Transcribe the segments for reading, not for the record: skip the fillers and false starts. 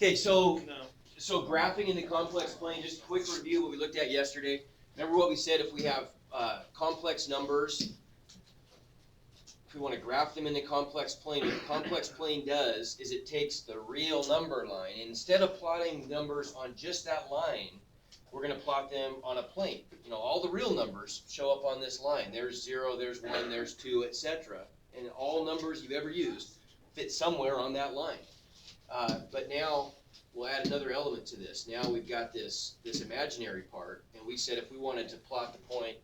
Okay, so No. graphing in the complex plane, just a quick review what we looked at yesterday. Remember what we said, if we have complex numbers, if we want to graph them in the complex plane, what the complex plane does is it takes the real number line, and instead of plotting numbers on just that line, we're going to plot them on a plane. You know, all the real numbers show up on this line. There's 0, there's 1, there's 2, etc. And all numbers you've ever used fit somewhere on that line. But now we'll add another element to this. Now we've got this imaginary part, and we said if we wanted to plot the point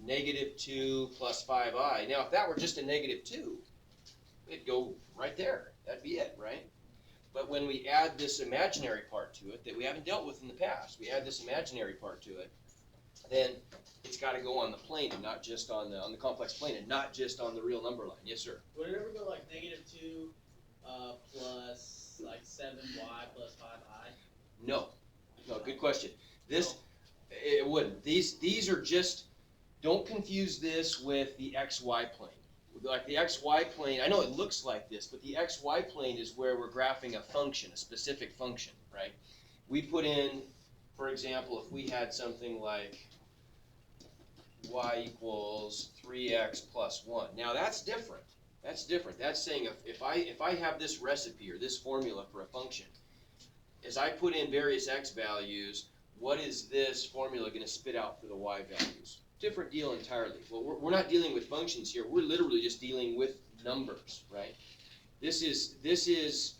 -2 plus 5i. Now, if that were just a -2, it'd go right there. That'd be it, right? But when we add this imaginary part to it that we haven't dealt with in the past, we add this imaginary part to it, then it's got to go on the plane and not just on the complex plane and not just on the real number line. Yes, sir. Would it ever go like -2 plus like 7y plus 5i? No. No, good question. It wouldn't. These are just, don't confuse this with the XY plane. Like the XY plane, I know it looks like this, but the XY plane is where we're graphing a function, a specific function, right? We put in, for example, if we had something like y equals 3x plus 1. Now that's different. That's different. That's saying if I have this recipe or this formula for a function, as I put in various x values, what is this formula going to spit out for the y values? Different deal entirely. Well, we're not dealing with functions here. We're literally just dealing with numbers, right? This is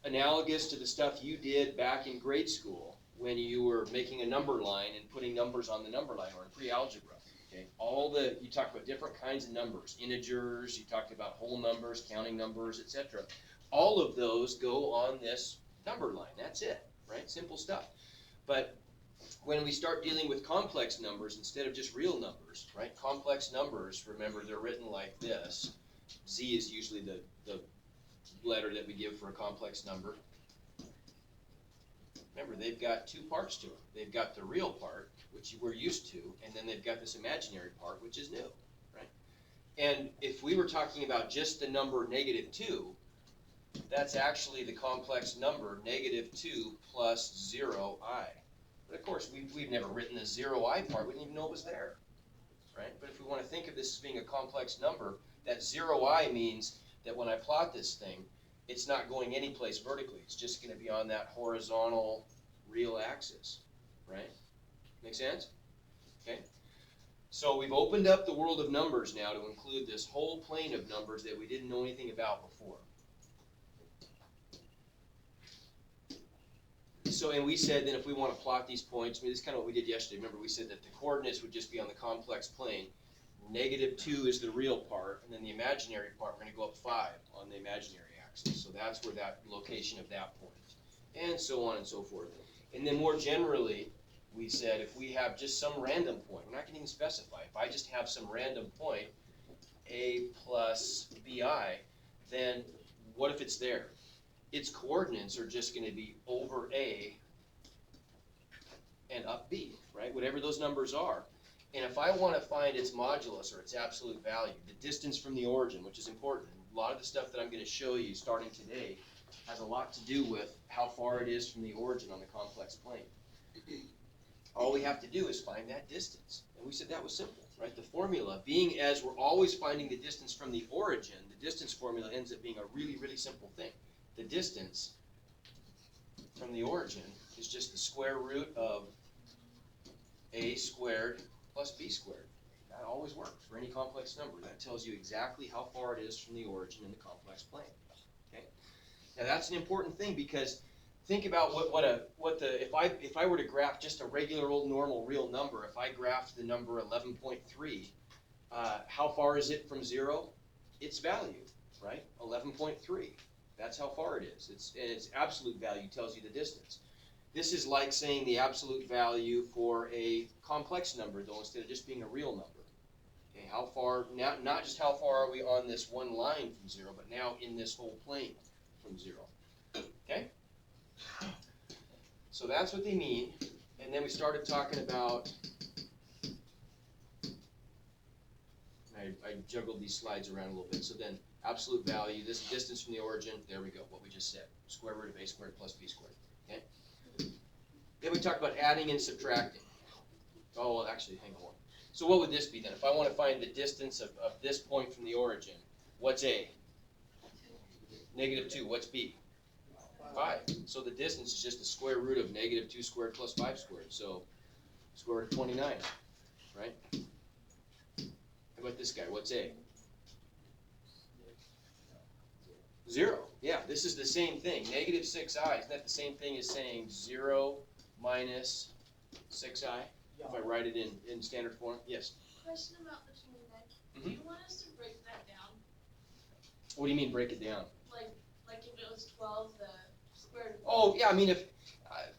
analogous to the stuff you did back in grade school when you were making a number line and putting numbers on the number line, or in pre-algebra. Okay, you talked about different kinds of numbers, integers. You talked about whole numbers, counting numbers, etc. All of those go on this number line. That's it, right? Simple stuff. But when we start dealing with complex numbers instead of just real numbers, right? Complex numbers, remember, they're written like this. Z is usually the letter that we give for a complex number. Remember, they've got two parts to them. They've got the real part, which we're used to, and then they've got this imaginary part, which is new, right? And if we were talking about just the number -2, that's actually the complex number -2 plus 0i. But of course, we've never written the 0i part. We didn't even know it was there, right? But if we want to think of this as being a complex number, that 0i means that when I plot this thing, it's not going any place vertically. It's just going to be on that horizontal real axis, right? Make sense? Okay. So we've opened up the world of numbers now to include this whole plane of numbers that we didn't know anything about before. So, and we said that if we want to plot these points, I mean, this is kind of what we did yesterday. Remember, we said that the coordinates would just be on the complex plane. -2 is the real part, and then the imaginary part, we're going to go up 5 on the imaginary axis. So that's where that location of that point, and so on and so forth. And then more generally, we said if we have just some random point, we're not going to even specify. If I just have some random point, a plus bi, then what if it's there? Its coordinates are just going to be over a and up b, right? Whatever those numbers are. And if I want to find its modulus or its absolute value, the distance from the origin, which is important, a lot of the stuff that I'm going to show you starting today has a lot to do with how far it is from the origin on the complex plane. All we have to do is find that distance. And we said that was simple, right? The formula, being as we're always finding the distance from the origin, the distance formula ends up being a really, really simple thing. The distance from the origin is just the square root of a squared plus b squared. That always works for any complex number. That tells you exactly how far it is from the origin in the complex plane. Okay. Now that's an important thing, because think about if I were to graph just a regular old normal real number. If I graphed the number 11.3, how far is it from 0? Its value, right? 11.3. That's how far it is. Its absolute value tells you the distance. This is like saying the absolute value for a complex number, though, instead of just being a real number. Okay, how far, not just how far are we on this one line from 0, but now in this whole plane from 0. Okay? So that's what they mean. And then we started talking about, I juggled these slides around a little bit. So then absolute value, this distance from the origin, there we go, what we just said. square root of a squared plus b squared, okay? Then we talked about adding and subtracting. Oh, well, actually, hang on. So what would this be then? If I want to find the distance of this point from the origin, what's a? Negative 2. What's b? 5. So the distance is just the square root of negative 2 squared plus 5 squared. So square root of 29, right? How about this guy? What's a? 0. Yeah, this is the same thing. Negative 6i. Isn't that the same thing as saying 0 minus 6i? If I write it in standard form? Yes. Question about the 29. Do you want us to break that down? What do you mean break it down? Like if it was 12, the square root. Oh, yeah, I mean, if,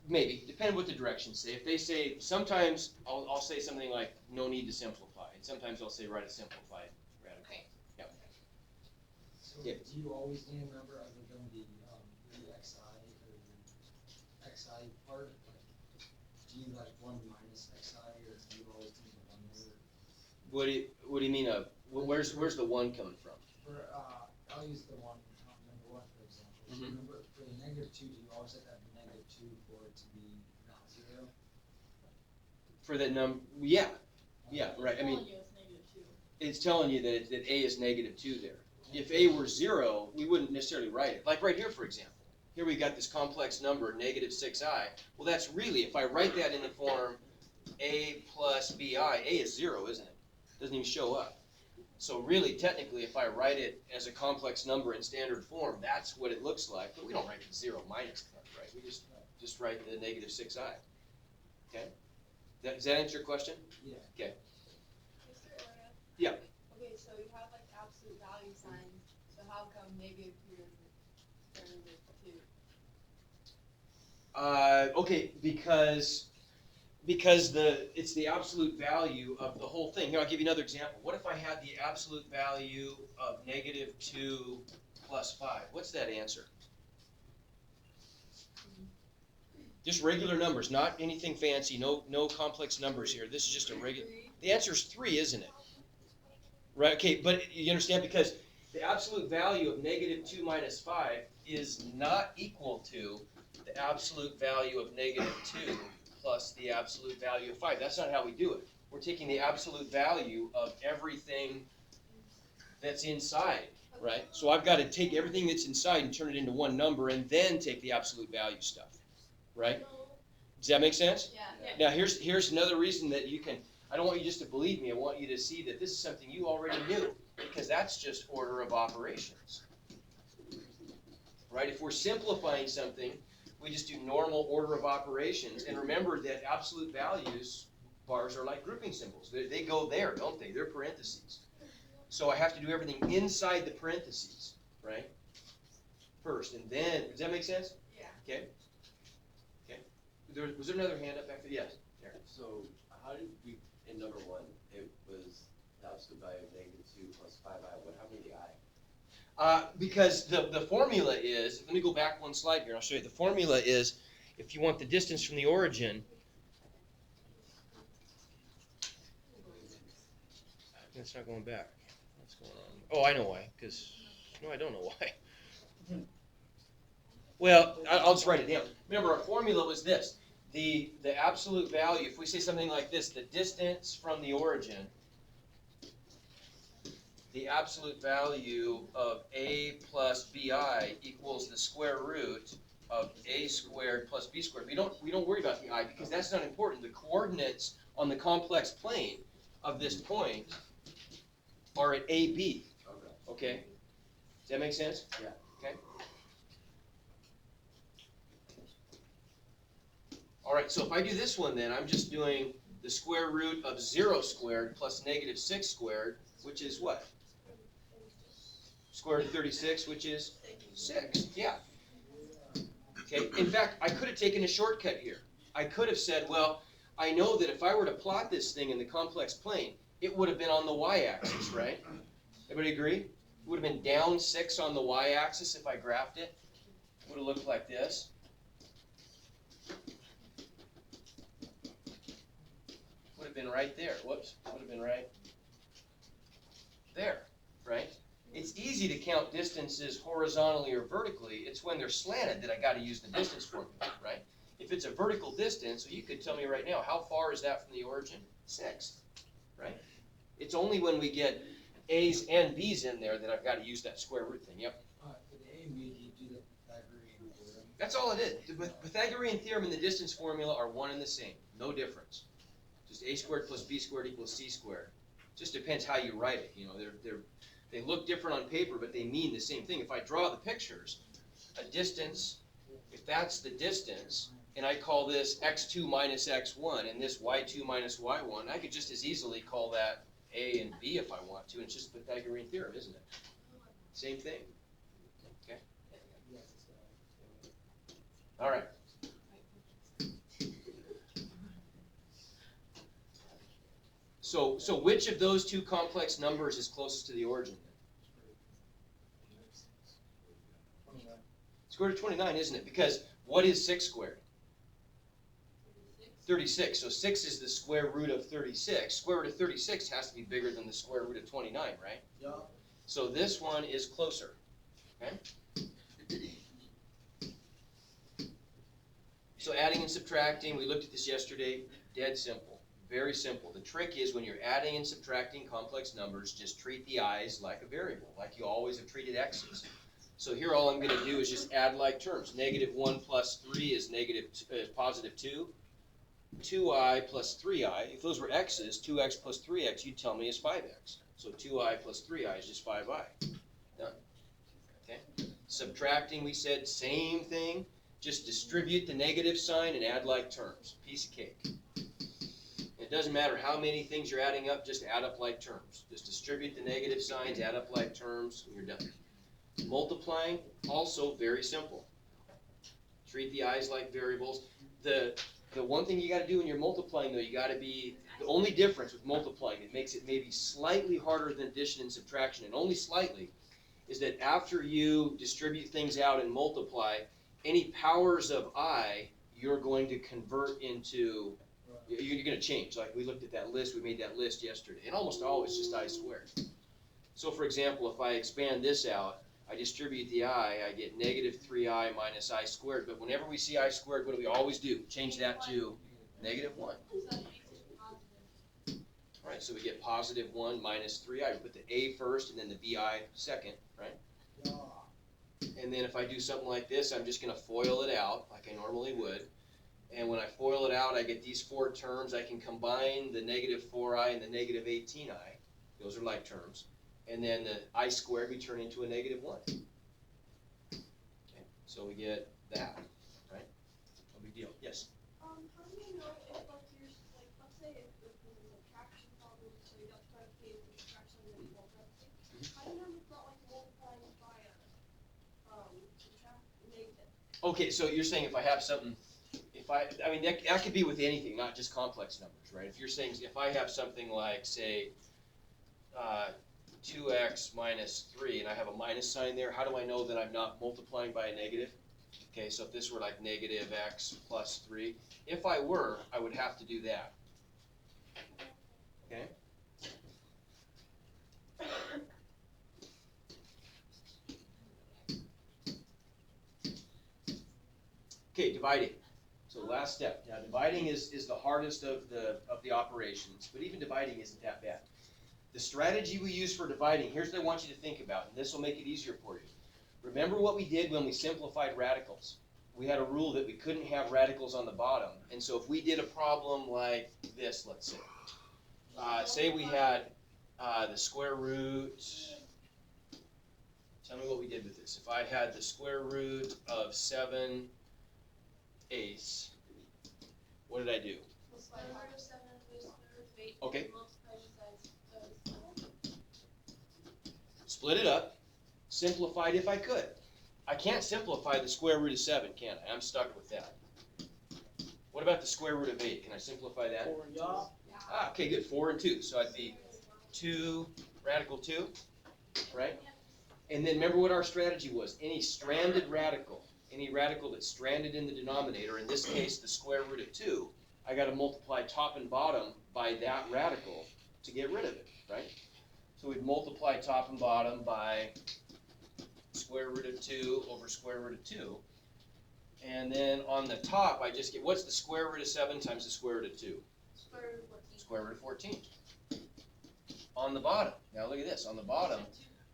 maybe, depending what the directions say. If they say, sometimes I'll say something like, no need to simplify. And sometimes I'll say, write a simplified radical. Okay. Yep. So Yeah. do you always need a number other than the xi or the xi part? Like, do you like 1 minus xi, or do you always need the 1 there? What do you mean, where's the 1 coming from? For, I'll use the one, number 1 for example. So Mhm. remember, for the negative 2, do you always have to have negative 2 for it to be not 0? For that yeah, right, I mean, Telling you it's -2. it's telling you that a is negative 2 there. If a were 0, we wouldn't necessarily write it. Like right here, for example. Here we got this complex number, negative 6i. Well, that's really, if I write that in the form a plus bi, a is 0, isn't it? Doesn't even show up. So really, technically, if I write it as a complex number in standard form, that's what it looks like. But we don't write the 0 minus part, right? We just write the negative 6i. Okay? Does that answer your question? Yeah. Mr. Orta? Yeah. Okay, so you have like absolute value signs, so how come -2 isn't turning into 2? Okay, because it's the absolute value of the whole thing. Here, I'll give you another example. What if I had the absolute value of -2 plus 5? What's that answer? Just regular numbers, not anything fancy, no complex numbers here. This is just a regular. The answer is 3, isn't it? Right, okay, but you understand, because the absolute value of -2 minus 5 is not equal to the absolute value of -2 plus the absolute value of 5. That's not how we do it. We're taking the absolute value of everything that's inside, right? So I've got to take everything that's inside and turn it into one number and then take the absolute value stuff, right? Does that make sense? Yeah. Now, here's another reason that you can, I don't want you just to believe me, I want you to see that this is something you already knew, because that's just order of operations. Right? If we're simplifying something, we just do normal order of operations, and remember that absolute values bars are like grouping symbols. They go there, don't they? They're parentheses. So I have to do everything inside the parentheses, right? First, and then, does that make sense? Yeah. Okay. Was there another hand up back there? Yes. Aaron. So how did we, in number 1, it was the absolute value of -2 plus 5i. What happened to the I? Because the formula is, let me go back one slide here, and I'll show you. The formula is, if you want the distance from the origin, that's not going back. What's going on? Oh, I know why, because, no, I don't know why. Well, I'll just write it down. Remember, our formula was this. The absolute value, if we say something like this, the distance from the origin, the absolute value of a plus bi equals the square root of a squared plus b squared. We don't worry about the I, because that's not important. The coordinates on the complex plane of this point are at AB. Okay. Okay? Does that make sense? Yeah. Okay. All right, so if I do this one, then I'm just doing the square root of 0 squared plus -6 squared, which is what? Square root of 36, which is 6. Yeah. Okay. In fact, I could have taken a shortcut here. I could have said, well, I know that if I were to plot this thing in the complex plane, it would have been on the y-axis, right? Everybody agree? It would have been down 6 on the y-axis if I graphed it. It would have looked like this. Would have been right there. Whoops. Would have been right there, right? It's easy to count distances horizontally or vertically. It's when they're slanted that I gotta use the distance formula, right? If it's a vertical distance, so you could tell me right now, how far is that from the origin? 6, right? It's only when we get A's and B's in there that I've gotta use that square root thing, yep. For the A and B, do you do the Pythagorean theorem? That's all it is. The Pythagorean theorem and the distance formula are one and the same, no difference. Just a squared plus b squared equals c squared. Just depends how you write it, you know, they look different on paper, but they mean the same thing. If I draw the pictures, a distance, if that's the distance, and I call this x2 minus x1, and this y2 minus y1, I could just as easily call that a and b if I want to, and it's just the Pythagorean theorem, isn't it? Same thing. Yes, it's All right. So which of those two complex numbers is closest to the origin then? Square root of 29, isn't it? Because what is 6 squared? 36. So 6 is the square root of 36. Square root of 36 has to be bigger than the square root of 29, right? Yeah. So this one is closer. Okay? So adding and subtracting, we looked at this yesterday, dead simple. Very simple. The trick is when you're adding and subtracting complex numbers, just treat the i's like a variable, like you always have treated x's. So here all I'm going to do is just add like terms. -1 plus 3 is positive 2. 2i plus 3i, if those were x's, 2x plus 3x, you'd tell me is 5x. So 2i plus 3i is just 5i. Done. Okay. Subtracting, we said, same thing. Just distribute the negative sign and add like terms. Piece of cake. It doesn't matter how many things you're adding up, just add up like terms. Just distribute the negative signs, add up like terms, and you're done. Multiplying, also very simple. Treat the i's like variables. The one thing you got to do when you're multiplying, though, you got to be, the only difference with multiplying that makes it maybe slightly harder than addition and subtraction, and only slightly, is that after you distribute things out and multiply, any powers of I, you're going to convert into, you're going to change. Like we looked at that list, we made that list yesterday, and almost always just I squared. So for example, if I expand this out, I distribute the I get -3i minus I squared, but whenever we see I squared, what do we always do? Change that to -1. All right, so we get +1 minus 3i. We put the a first and then the bi second, right? And then if I do something like this, I'm just going to FOIL it out like I normally would. And when I FOIL it out, I get these 4 terms. I can combine the -4i and the -18i. Those are like terms. And then the I squared we turn into a -1. Okay, so we get that, right? No big deal. Yes? How do you know if like you're like let's say if there's a subtraction problem, so you got to try to pay the subtraction and then multiply. How do you know if it's not like multiplying by a subtract negative? Okay, so you're saying if I have something, I mean that could be with anything, not just complex numbers, right? If you're saying if I have something like say 2x minus 3 and I have a minus sign there, how do I know that I'm not multiplying by a negative? Okay, so if this were like -x plus 3, if I were, I would have to do that. Okay? Okay, dividing. So last step. Now dividing is the hardest of the operations, but even dividing isn't that bad. The strategy we use for dividing, here's what I want you to think about, and this will make it easier for you. Remember what we did when we simplified radicals. We had a rule that we couldn't have radicals on the bottom, and so if we did a problem like this, let's say. Say we had the square root, tell me what we did with this. If I had the square root of 7/8, what did I do? Okay. Split it up, simplified if I could. I can't simplify the square root of 7, can I? I'm stuck with that. What about the square root of 8? Can I simplify that? Okay, good. 4 and 2. So I'd be 2, radical 2, right? And then remember what our strategy was. Any stranded radical, any radical that's stranded in the denominator, in this case the square root of 2, I got to multiply top and bottom by that radical to get rid of it, right? So we'd multiply top and bottom by square root of 2 over square root of 2. And then on the top, I just get, what's the square root of 7 times the square root of 2? Square root of 14. Square root of 14. On the bottom, now look at this, on the bottom,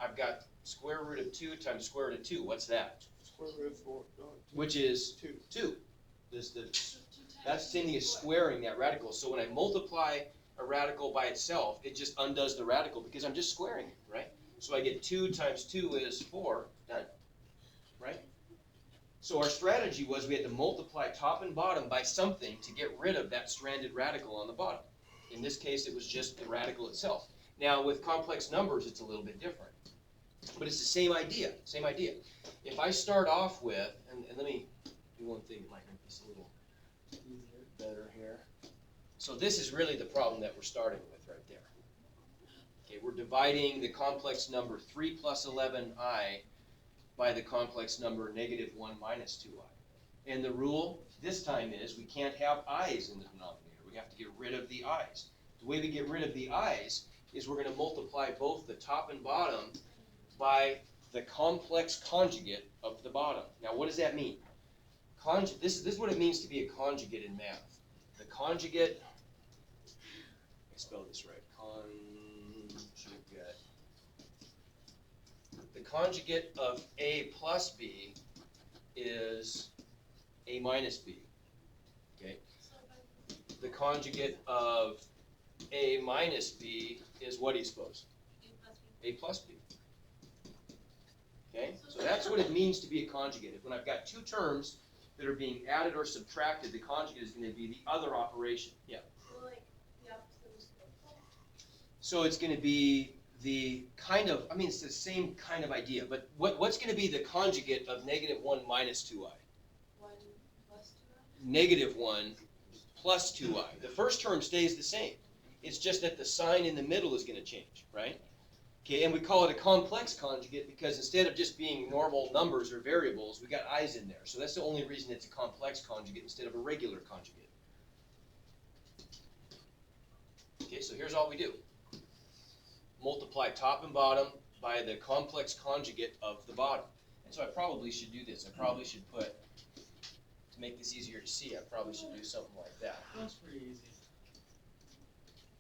I've got square root of 2 times square root of 2. What's that? Square root of 4, no, Which is 2. 2. That's the same thing as squaring that radical. So when I multiply a radical by itself, it just undoes the radical because I'm just squaring it, right? So I get 2 times 2 is 4, done, right? So our strategy was we had to multiply top and bottom by something to get rid of that stranded radical on the bottom. In this case, it was just the radical itself. Now with complex numbers, it's a little bit different. But it's the same idea, same idea. If I start off with, and let me do one thing that might make this a little Easier. better here. So this is really the problem that we're starting with right there. Okay, we're dividing the complex number 3 plus 11i by the complex number negative 1 minus 2i. And the rule this time is we can't have i's in the denominator. We have to get rid of the i's. The way we get rid of the i's is we're going to multiply both the top and bottom by the complex conjugate of the bottom. Now what does that mean? This is what it means to be a conjugate in math. The conjugate, let me spell this right, conjugate. The conjugate of a plus b is a minus b, okay? The conjugate of a minus b is what do you suppose? A plus b. Okay, so that's what it means to be a conjugate. When I've got two terms that are being added or subtracted, the conjugate is going to be the other operation. Yeah. So like the opposite is equal. So it's going to be the kind of, I mean, it's the same kind of idea, but what's going to be the conjugate of negative 1 minus 2i? 1 plus 2i? Negative 1 plus 2i. The first term stays the same. It's just that the sign in the middle is going to change, right? Okay, and we call it a complex conjugate because instead of just being normal numbers or variables, we got i's in there. So that's the only reason it's a complex conjugate instead of a regular conjugate. Okay, so here's all we do. Multiply top and bottom by the complex conjugate of the bottom. And so I probably should do this. I probably should put, to make this easier to see, I probably should do something like that. That's pretty easy.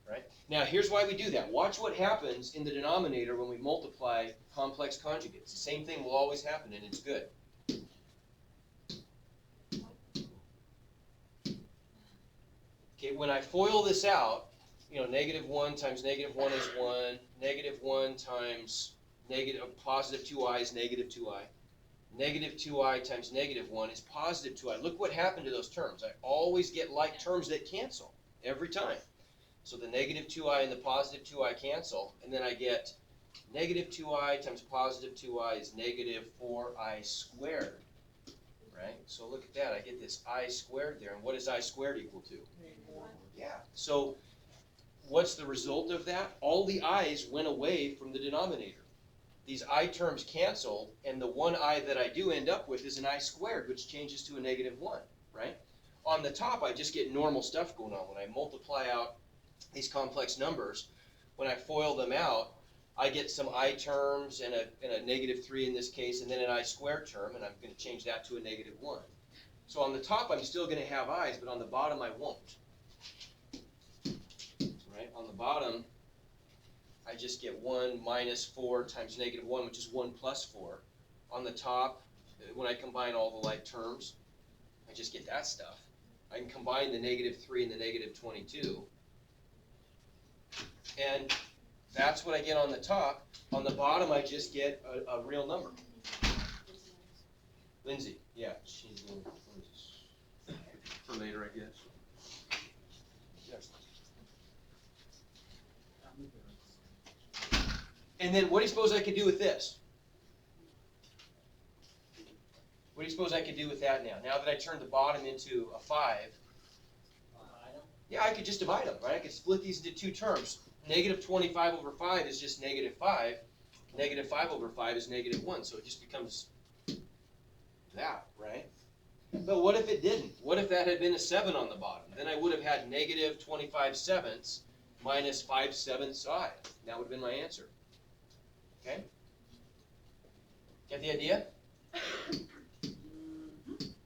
Right? Now, here's why we do that. Watch what happens in the denominator when we multiply complex conjugates. The same thing will always happen, and it's good. Okay, when I FOIL this out, you know, negative 1 times negative 1 is 1. Negative 1 times positive 2i is negative 2i. Negative 2i times negative 1 is positive 2i. Look what happened to those terms. I always get like terms that cancel every time. So the negative 2i and the positive 2i cancel, and then I get negative 2i times positive 2i is negative 4i squared, right? So look at that, I get this I squared there, and what is I squared equal to? Yeah, so what's the result of that? All the i's went away from the denominator. These I terms cancel, and the one I that I do end up with is an I squared, which changes to a negative 1, right? On the top, I just get normal stuff going on. When I multiply out these complex numbers, when I FOIL them out, I get some I terms and a negative 3 in this case, and then an I squared term, and I'm going to change that to a negative 1. So on the top, I'm still going to have i's, but on the bottom, I won't. Right? On the bottom, I just get 1 minus 4 times negative 1, which is 1 plus 4. On the top, when I combine all the like terms, I just get that stuff. I can combine the negative 3 and the negative 22. And that's what I get on the top. On the bottom, I just get a real number. Lindsay, yeah, she's for later, I guess. Yes. And then what do you suppose I could do with this? What do you suppose I could do with that now? Now that I turned the bottom into a 5, yeah, I could just divide them, right? I could split these into two terms. Negative 25 over 5 is just negative 5. Negative 5 over 5 is negative 1, so it just becomes that, right? But what if it didn't? What if that had been a 7 on the bottom? Then I would have had negative 25 sevenths minus 5 sevenths I. That would have been my answer. Okay? Get the idea?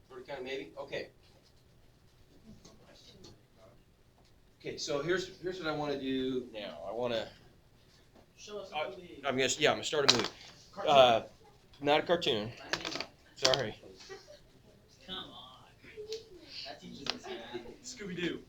Sort of, kind of, maybe? Okay. Okay, so here's what I want to do now. I want to, Show us Uh, a movie. I'm gonna start a movie. Cartoon. Not a cartoon. Sorry. Come on. That teaches us math. Scooby-Doo.